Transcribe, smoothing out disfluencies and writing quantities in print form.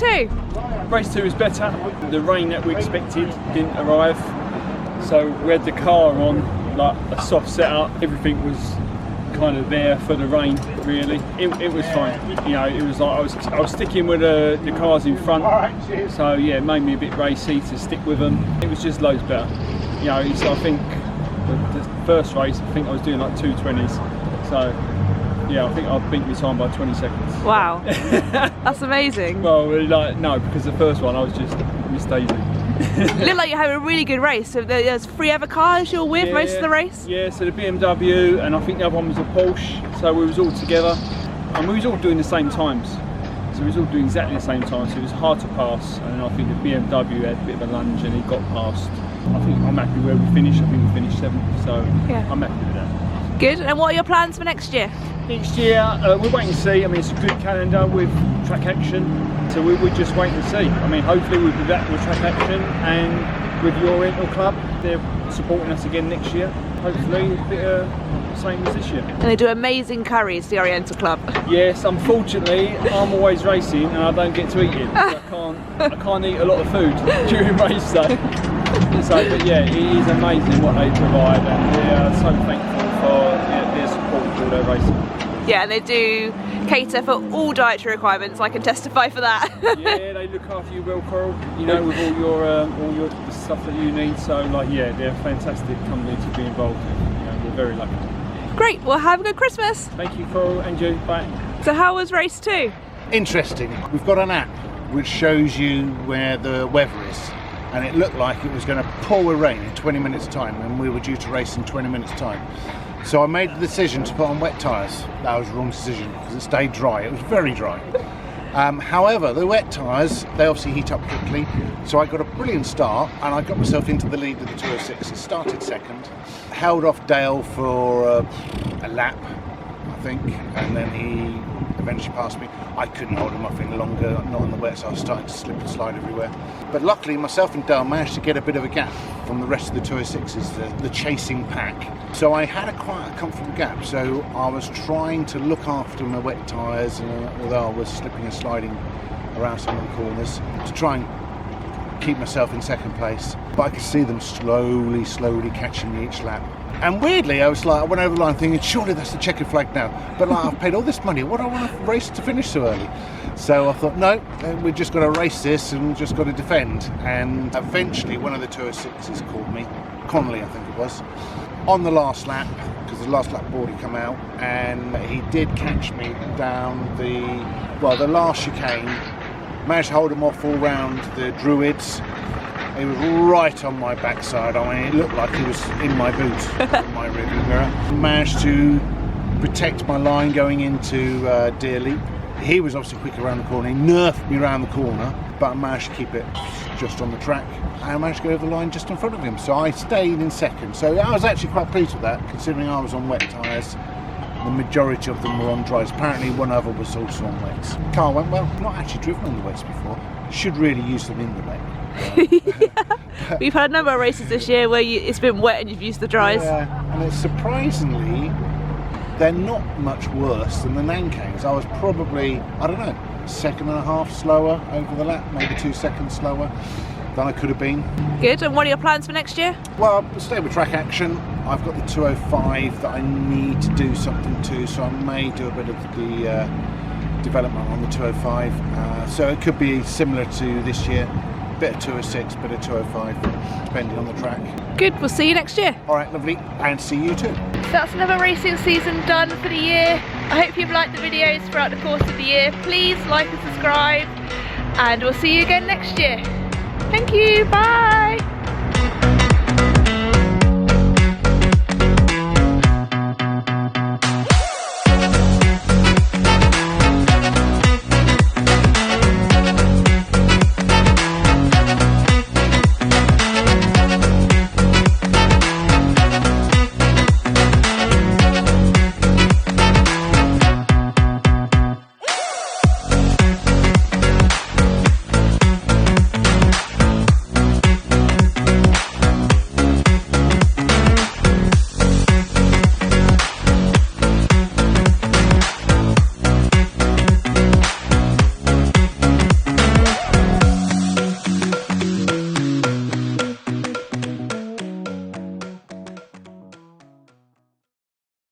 2? Race 2 was better. The rain that we expected didn't arrive, so we had the car on like a soft setup. Everything was kind of there for the rain, really. It was fine. You know, it was like I was sticking with the cars in front, so yeah, it made me a bit racy to stick with them. It was just loads better. You know, I think the first race, I think I was doing like 2:20s, so yeah, I think I beat my time by 20 seconds. Wow, that's amazing. Well, like, no, because the first one I was just mistaken. It looked like you had a really good race. So there's 3 other cars you're with most of the race? Yeah, so the BMW and I think the other one was a Porsche. So we was all together and we was all doing the same times. So we was all doing exactly the same time, so it was hard to pass. And I think the BMW had a bit of a lunge and he got past. I think I'm happy where we finished. I think we finished 7th, so yeah. I'm happy with that. Good, and what are your plans for next year? Next year, we're waiting to see. I mean, it's a good calendar with track action, so we're just waiting to see. I mean, hopefully we'll be back with track action and with your Oriental Club. They're supporting us again next year. Hopefully a bit the same as this year. And they do amazing curries, the Oriental Club. Yes, unfortunately, I'm always racing and I don't get to eat it. I can't eat a lot of food during race day. So, but yeah, it is amazing what they provide, and we are so thankful for their support for their racing. Yeah, and they do cater for all dietary requirements. I can testify for that. Yeah, they look after you well, Coral. You know, with all your the stuff that you need. So, like, yeah, they're a fantastic company to be involved with. You know, we're very lucky. Great. Well, have a good Christmas. Thank you, Coral, and you. Bye. So, how was race 2? Interesting. We've got an app which shows you where the weather is. And it looked like it was going to pour with rain in 20 minutes time, and we were due to race in 20 minutes time. So I made the decision to put on wet tyres. That was the wrong decision because it stayed dry. It was very dry. However, the wet tyres, they obviously heat up quickly, so I got a brilliant start and I got myself into the lead of the 206. I started second, held off Dale for a lap, I think, and then he eventually passed me. I couldn't hold him off any longer, not on the wet, so I was starting to slip and slide everywhere. But luckily, myself and Dale managed to get a bit of a gap from the rest of the 206s, the chasing pack. So I had quite a comfortable gap, so I was trying to look after my wet tyres, although I was slipping and sliding around some of the corners, to try and keep myself in second place. But I could see them slowly catching me each lap. And weirdly, I went over the line thinking, surely that's the checkered flag now. But like, I've paid all this money, what do I want to race to finish so early? So I thought, no, we've just got to race this and we've just got to defend. And eventually one of the 206s called me, Connolly I think it was, on the last lap, because the last lap board had come out, and he did catch me down the last chicane. Managed to hold him off all round the Druids. He was right on my backside. I mean, it looked like he was in my boot, in my rearview mirror. Managed to protect my line going into Deer Leap. He was obviously quick around the corner. He nerfed me around the corner, but I managed to keep it just on the track. I managed to go over the line just in front of him, so I stayed in second. So I was actually quite pleased with that, considering I was on wet tyres. The majority of them were on dries. Apparently one other was also on wets. Car went well. Not actually driven on the wets before. Should really use them in the wet. Yeah. We've had a number of races this year where it's been wet and you've used the dries. Yeah, and it's surprisingly, they're not much worse than the Nankangs. I was probably, I don't know, 1.5 seconds slower over the lap, maybe 2 seconds slower than I could have been. Good, and what are your plans for next year? Well, I'll stay with track action. I've got the 205 that I need to do something to, so I may do a bit of the development on the 205. So it could be similar to this year. Bit of 206, bit of 205, depending on the track. Good, we'll see you next year. Alright, lovely, and see you too. So that's another racing season done for the year. I hope you've liked the videos throughout the course of the year. Please like and subscribe, and we'll see you again next year. Thank you, bye!